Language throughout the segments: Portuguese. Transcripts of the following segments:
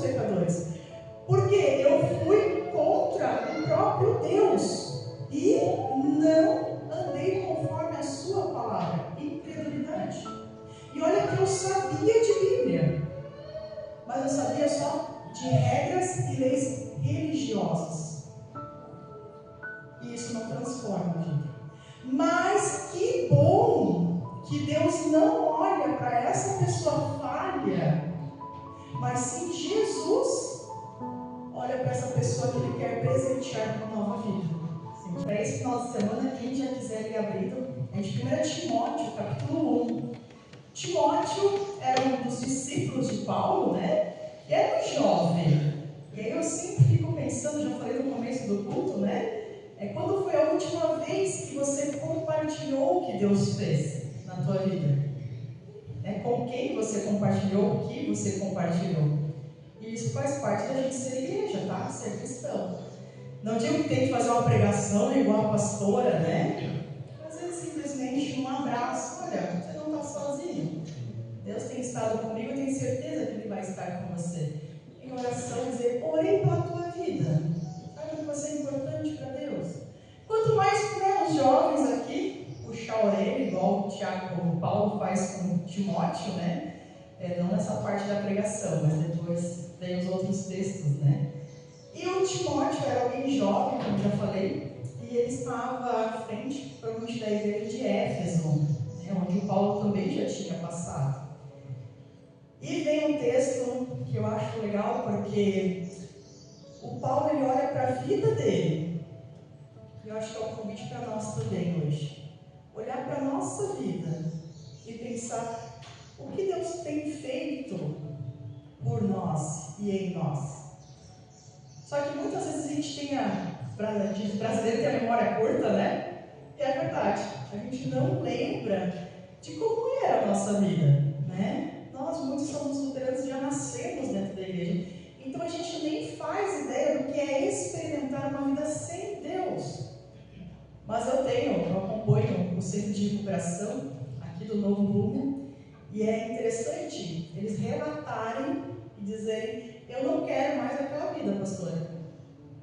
pecadores. Porque eu fui contra o próprio Deus e não andei conforme a sua palavra. Incredulidade. E olha que eu sabia de Bíblia, mas eu sabia só de regras e leis religiosas. E isso não transforma a vida. Mas que bom que Deus não olha para essa pessoa falha, mas sim Jesus olha para essa pessoa que Ele quer presentear com uma nova vida. Para esse final de semana, quem já quiser ir abrindo, é de 1 Timóteo, capítulo 1. Timóteo era um dos discípulos de Paulo, né? E era um jovem. E aí eu sempre fico pensando, já falei no começo do culto, né? Quando foi a última vez que você compartilhou o que Deus fez na tua vida? Com quem você compartilhou o que você compartilhou? E isso faz parte da gente ser igreja, tá? Ser cristão. Não digo que tem que fazer uma pregação igual a pastora, né? Às vezes simplesmente um abraço. Olha, você não está sozinho. Deus tem estado comigo, eu tenho certeza que Ele vai estar com você. Em oração, dizer, orei pela tua vida. Sabe que você é importante para Deus. Quanto mais, né, os jovens aqui, puxar a orelha, igual o Paulo faz com Timóteo, né? Não nessa parte da pregação, mas depois vem os outros textos, né? E o Timóteo era alguém jovem, como já falei, e ele estava à frente, provavelmente, da igreja de Éfeso, né, onde o Paulo também já tinha passado. E vem um texto que eu acho legal, porque o Paulo ele olha para a vida dele, e eu acho que é um convite para nós também hoje. Olhar para a nossa vida e pensar o que Deus tem feito por nós e em nós. Só que muitas vezes a gente tem brasileiro tem a memória curta, né? E é verdade, a gente não lembra de como era a nossa vida, né? Nós, muitos somos luteranos e já nascemos dentro da igreja. Então a gente nem faz ideia do que é experimentar uma vida sem Deus. Mas eu acompanho o centro de recuperação aqui do Novo Rumo, e é interessante eles relatarem e dizerem: eu não quero mais aquela vida, pastora,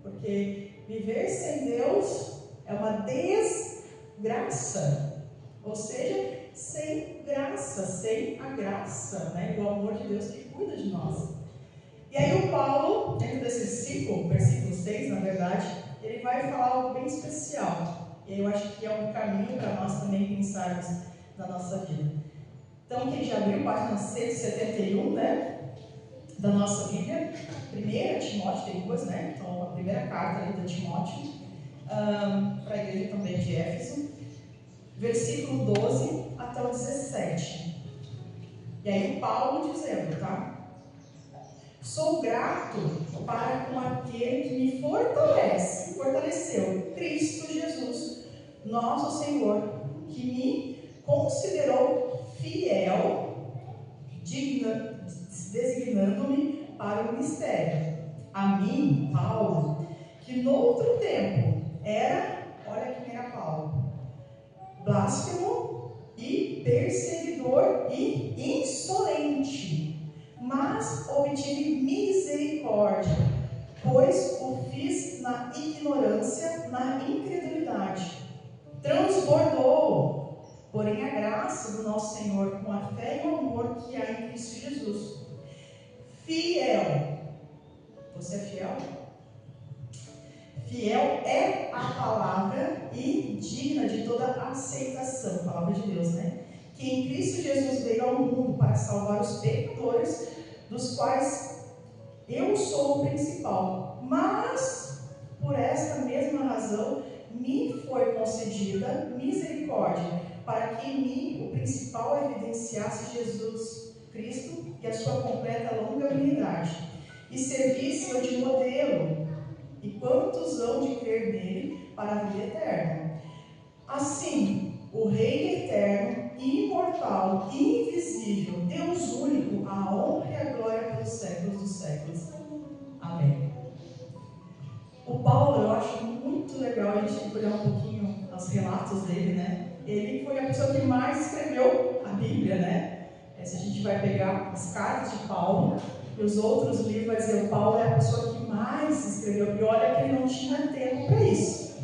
porque viver sem Deus é uma desgraça, ou seja, sem graça, sem a graça, né? O amor de Deus que cuida de nós. E aí o Paulo, dentro desse versículo 6, na verdade, ele vai falar algo bem especial. E eu acho que é um caminho para nós também pensarmos na nossa vida. Então, quem já abriu página 171, né, da nossa Bíblia, 1 Timóteo, tem duas, né? Então, a primeira carta ali de Timóteo, para a igreja também de Éfeso, versículo 12 até o 17. E aí o Paulo dizendo, tá? Sou grato para com aquele que me fortaleceu, Cristo Jesus, nosso Senhor, que me considerou fiel, designando-me para o ministério. A mim, Paulo, que noutro tempo olha quem era Paulo, blasfemo e perseguidor e insolente, mas obtive misericórdia, pois o fiz na ignorância, na incredulidade. Transbordou, porém, a graça do nosso Senhor com a fé e o amor que há em Cristo Jesus. Fiel. Você é fiel? Fiel é a palavra e digna de toda aceitação, palavra de Deus, né? Que em Cristo Jesus veio ao mundo para salvar os pecadores, dos quais eu sou o principal. Mas, por esta mesma razão, me foi concedida misericórdia, para que em mim o principal evidenciasse Jesus Cristo e a sua completa longanimidade, e servisse eu de modelo, e quantos hão de crer nele para a vida eterna. Assim, o Rei eterno, imortal, invisível, Deus único, a honra e a glória pelos séculos dos séculos. Amém. O Paulo, eu acho muito legal a gente olhar um pouquinho os relatos dele, né? Ele foi a pessoa que mais escreveu a Bíblia, né? Se a gente vai pegar as cartas de Paulo, E os outros livros vai dizer, Paulo é a pessoa que mais escreveu. E olha que ele não tinha tempo para isso.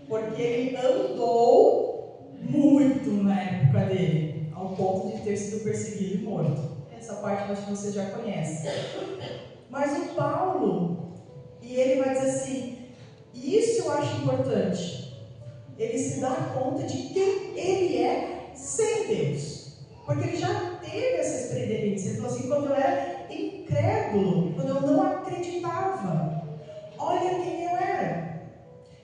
Porque ele andou muito na época dele, ao ponto de ter sido perseguido e morto. Essa parte eu acho que você já conhece. Mas o Paulo, e ele vai dizer assim, e isso eu acho importante, ele se dá conta de quem ele é sem Deus. Porque ele já teve essa experiência. Ele falou assim, quando eu era incrédulo, quando eu não acreditava, olha quem eu era.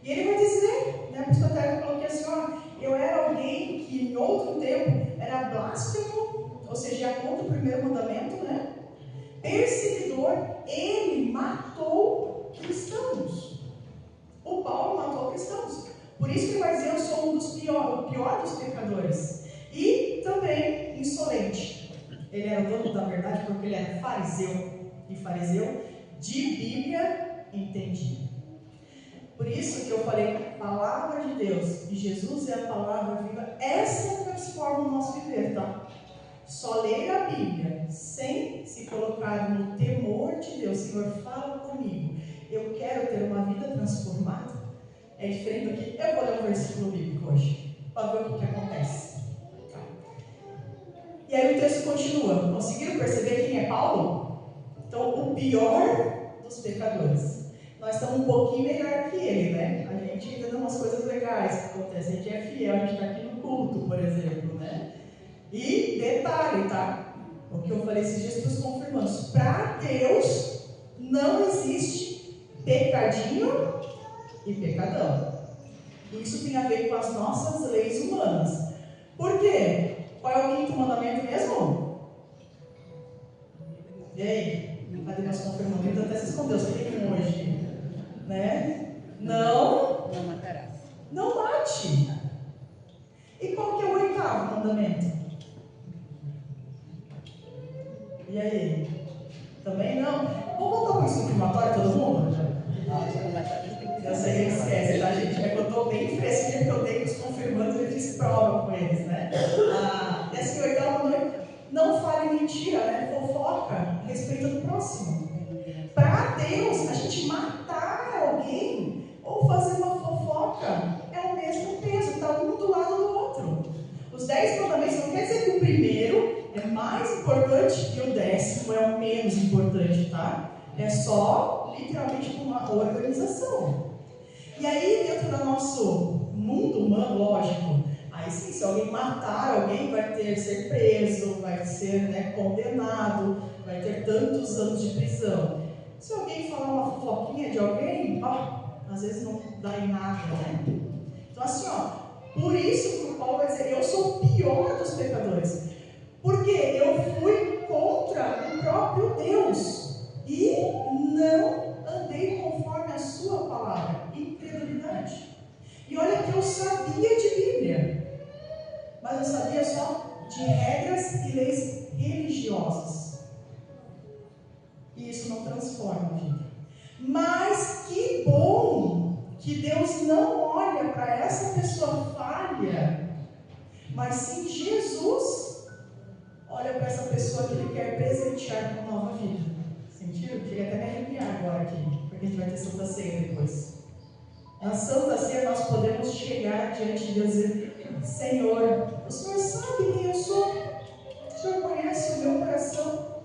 E ele vai dizer, né, a psicoterapia falou que assim, ó, eu era alguém que em outro tempo era blasfemo, ou seja, contra o primeiro mandamento, né? Perseguidor, ele matou cristãos. O Paulo matou cristãos. Por isso que ele vai dizer, eu sou um dos o pior dos pecadores. E também insolente. Ele era o dono da verdade porque ele era fariseu. E fariseu de Bíblia entendido. Por isso que eu falei, palavra de Deus, e Jesus é a palavra viva, essa transforma o nosso viver, tá? Só ler a Bíblia, sem se colocar no temor de Deus, Senhor, fala comigo, eu quero ter uma vida transformada, é diferente do que, eu vou ler um versículo bíblico hoje, para ver o que acontece. Tá. E aí o texto continua, conseguiram perceber quem é Paulo? Então, o pior dos pecadores. Nós estamos um pouquinho melhor que ele, né? A gente ainda tem umas coisas legais que acontecem. A gente é fiel, a gente está aqui no culto, por exemplo, né? E detalhe, tá? O que eu falei esses dias para os confirmandos. Para Deus não existe pecadinho e pecadão. Isso tem a ver com as nossas leis humanas. Por quê? Qual é o quinto mandamento mesmo? E aí? Cadê meus confirmandos? Até se escondeu, você tem um hoje. Né? Não matarás. Não mate. E qual que é o oitavo mandamento? E aí? Também não? Vamos voltar para o ensino primatório todo mundo? Eu sei que eles esquecem, tá, gente? É que eu estou bem fresquinha porque eu tenho os confirmandos e eu fiz prova com eles, né? E assim, o oitavo mandamento, não fale mentira, né? Fofoca a respeito do próximo. Para Deus, a gente matar alguém ou fazer uma fofoca é o mesmo peso, está um do lado do outro. Os 10 mandamentos não quer dizer que o primeiro é mais importante que o 10º é o menos importante, tá? É só, literalmente, uma organização. E aí, dentro do nosso mundo humano, lógico, aí sim, se alguém matar alguém, vai ter ser preso, vai ser, né, condenado, vai ter tantos anos de prisão. Se alguém falar uma fofoquinha de alguém, às vezes não dá em nada, né? Então assim, por isso que o Paulo vai dizer, eu sou o pior dos pecadores, porque eu fui contra o próprio Deus e não andei conforme a sua palavra, incredulidade. E olha que eu sabia de Bíblia, mas eu sabia só de regras e leis religiosas. E isso não transforma a vida. Mas que bom que Deus não olha para essa pessoa falha, mas sim Jesus olha para essa pessoa que Ele quer presentear com nova vida. Sentiram? Queria até me arrepiar agora aqui, porque a gente vai ter Santa Ceia depois. Na Santa Ceia nós podemos chegar diante de Deus e dizer, Senhor, o Senhor sabe quem eu sou, o Senhor conhece o meu coração.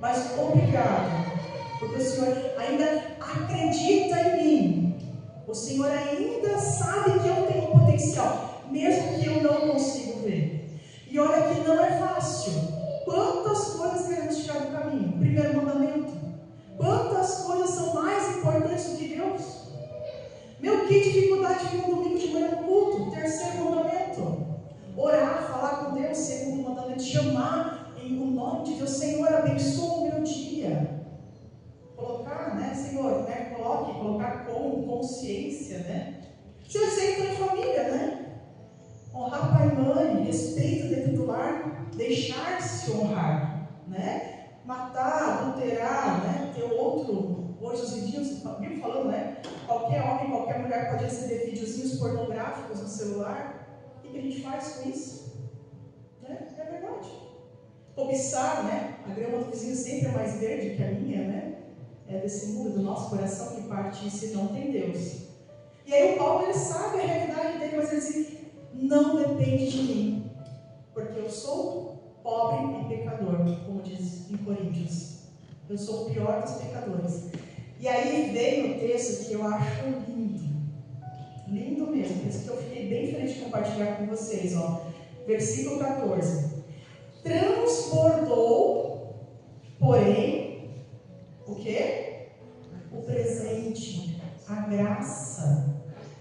Mas obrigado, porque o Senhor ainda acredita em mim. O Senhor ainda sabe que eu tenho potencial, mesmo que eu não consiga ver. E olha que não é fácil. Quantas coisas queremos tirar do caminho? Primeiro mandamento. Quantas coisas são mais importantes do que Deus? Meu, que dificuldade vir um domingo de manhã no culto. Terceiro mandamento. Orar, falar com Deus. Segundo mandamento, chamar em o nome de Deus. Senhor, abençoa o meu dia. Colocar, né, Senhor, né, colocar com consciência, né? Ser aceito em família, né? Honrar pai e mãe, respeito dentro do lar, deixar-se honrar, né? Matar, adulterar, né? Ter outro, hoje os vídeos, viu falando, né? Qualquer homem, qualquer mulher pode receber videozinhos pornográficos no celular. O que a gente faz com isso? Né? É verdade. Cobiçar, né? A grama do vizinho sempre é mais verde que a minha, né? É desse mundo, do nosso coração, que parte isso e não tem Deus. E aí o Paulo, ele sabe a realidade dele, mas ele diz, não depende de mim, porque eu sou pobre e pecador, como diz em Coríntios. Eu sou o pior dos pecadores. E aí vem o texto que eu acho lindo. Lindo mesmo. Por isso que eu fiquei bem feliz de compartilhar com vocês. Ó. Versículo 14. Transbordou, porém, o quê? O presente, a graça,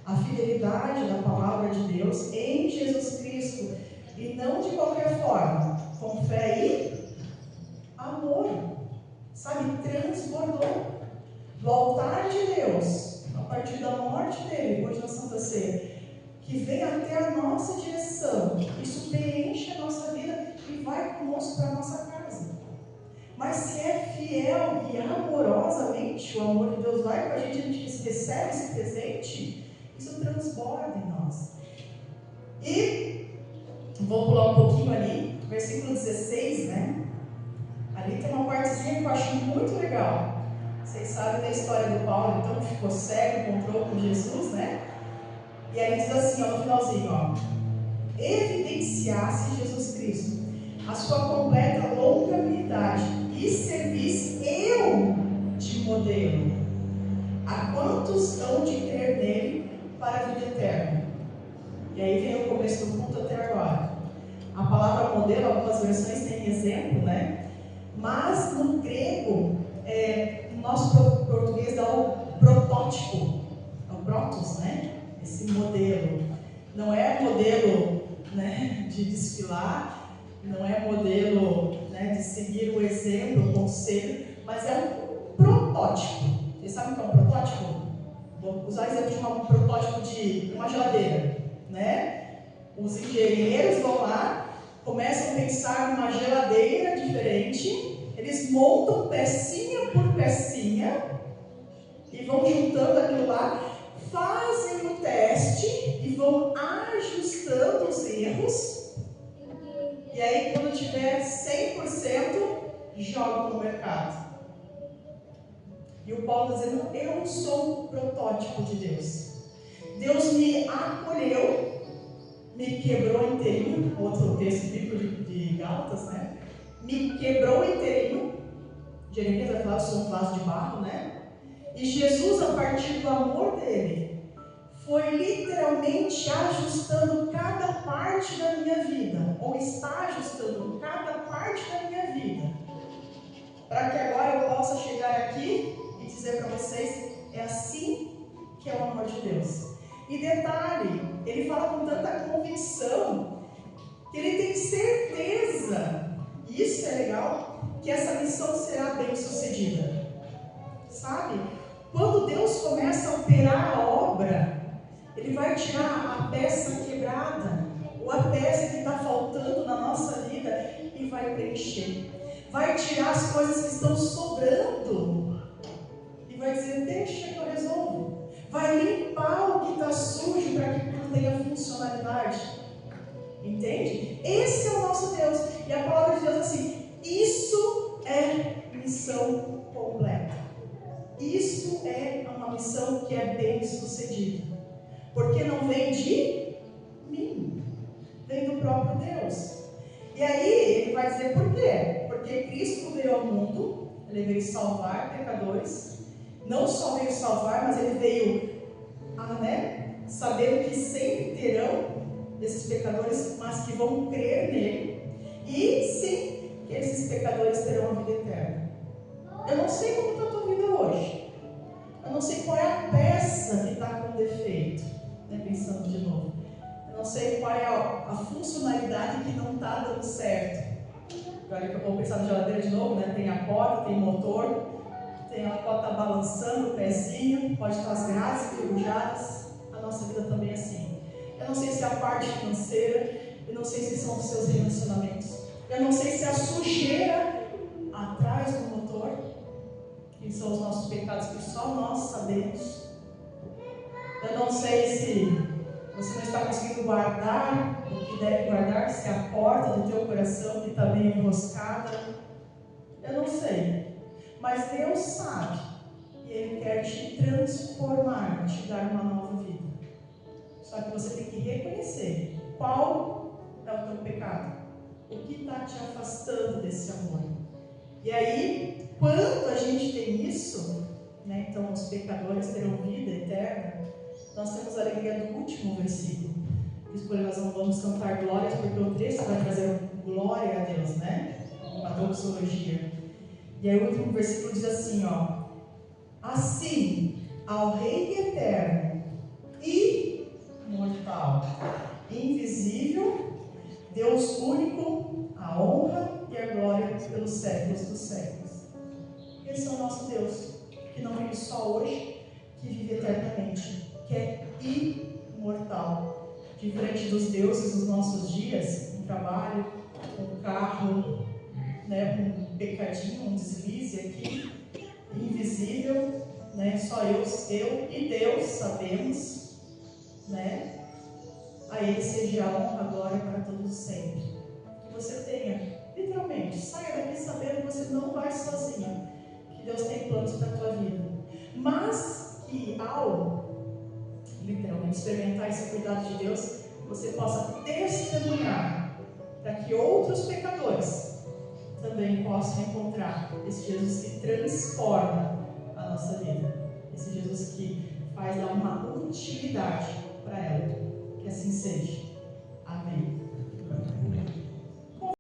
a fidelidade da palavra de Deus em Jesus Cristo. E não de qualquer forma, com fé e amor. Sabe, transbordou. Do altar de Deus, a partir da morte dele, hoje na Santa Ceia, que vem até a nossa direção, isso preenche a nossa vida e vai conosco para a nossa casa. Mas se é fiel e amorosamente, o amor de Deus vai com a gente recebe esse presente, isso transborda em nós. E vou pular um pouquinho ali, versículo 16, né? Ali tem uma partezinha que eu acho muito legal. Vocês sabem da história do Paulo, então, que ficou cego, encontrou com Jesus, né? E aí diz assim, ó, no finalzinho, ó. Evidenciasse Jesus Cristo a sua completa longanimidade e servisse eu de modelo a quantos hão de crer nele para a vida eterna. E aí vem o começo do culto até agora. A palavra modelo, algumas versões têm exemplo, né? Mas no grego, no nosso português dá o protótipo, é o protos, né? Esse modelo. Não é modelo, né, de desfilar, não é modelo, né, de seguir o exemplo, o conselho, mas é um protótipo. Vocês sabem o que é um protótipo? Vou usar o exemplo de um protótipo de uma geladeira, né? Os engenheiros vão lá, começam a pensar numa geladeira diferente, eles montam pecinha por pecinha e vão juntando aquilo lá, fazem o teste e vão ajustando os erros. E aí, quando tiver 100%, jogam no mercado. E o Paulo está dizendo, eu sou o protótipo de Deus. Deus me acolheu, me quebrou inteirinho, outro texto bíblico de Gálatas, né? Me quebrou inteirinho. Jeremias vai falar, eu sou um vaso de barro, né? E Jesus, a partir do amor dele, foi literalmente ajustando cada parte da minha vida, ou está ajustando cada parte da minha vida, para que agora eu possa chegar aqui e dizer para vocês, é assim que é o amor de Deus. E detalhe, ele fala com tanta convicção, que ele tem certeza, e isso é legal, que essa missão será bem sucedida. Sabe? Quando Deus começa a operar a obra, Ele vai tirar a peça quebrada, ou a peça que está faltando na nossa vida, e vai preencher. Vai tirar as coisas que estão sobrando, e vai dizer, deixa que eu resolvo. Vai limpar o que está sujo, para que tudo tenha funcionalidade. Entende? Esse é o nosso Deus. E a palavra de Deus é assim, isso é missão completa. Isso é uma missão que é bem sucedida. Porque não vem de mim, vem do próprio Deus. E aí ele vai dizer por quê? Porque Cristo veio ao mundo, ele veio salvar pecadores. Não só veio salvar, mas ele veio sabendo que sempre terão esses pecadores, mas que vão crer nele. E sim, que esses pecadores terão a vida eterna. Eu não sei como está a tua vida hoje. Eu não sei qual é a peça que está com defeito, né? Pensando de novo. Eu não sei qual é a funcionalidade que não está dando certo. Agora que eu vou pensar na geladeira de novo, né? Tem a porta, tem o motor, tem a porta balançando o pezinho, pode estar as grades enferrujadas. A nossa vida também é assim. Eu não sei se é a parte financeira, eu não sei se são os seus relacionamentos, eu não sei se é a sujeira atrás do motor, que são os nossos pecados que só nós sabemos. Eu não sei se Você não está conseguindo guardar o que deve guardar, se é a porta do teu coração que está meio enroscada. Eu não sei. Mas Deus sabe. E Ele quer te transformar, te dar uma nova vida. Só que você tem que reconhecer qual é o teu pecado. O que está te afastando desse amor. E aí, quando a gente tem isso, né, então os pecadores terão vida eterna, nós temos a alegria do último versículo. Por nós não vamos cantar glórias, porque o texto vai trazer glória a Deus, né? Uma doxologia. E aí o último versículo diz assim, ó: assim, ao Rei eterno e imortal, invisível, Deus único, a honra e a glória pelos séculos dos séculos. Esse é o nosso Deus, que não vive só hoje, que vive eternamente, que é imortal. Diferente dos deuses dos nossos dias, um trabalho, um carro, né, um pecadinho, um deslize aqui, invisível, né, só eu e Deus sabemos, né? A Ele seja a honra, a glória para todos sempre. Que você tenha, literalmente, saia daqui sabendo que você não vai sozinho, que Deus tem planos para a tua vida, mas que ao literalmente experimentar esse cuidado de Deus, você possa testemunhar para que outros pecadores também possam encontrar esse Jesus que transforma a nossa vida, esse Jesus que faz dar uma utilidade para ela. Que assim seja. Amém.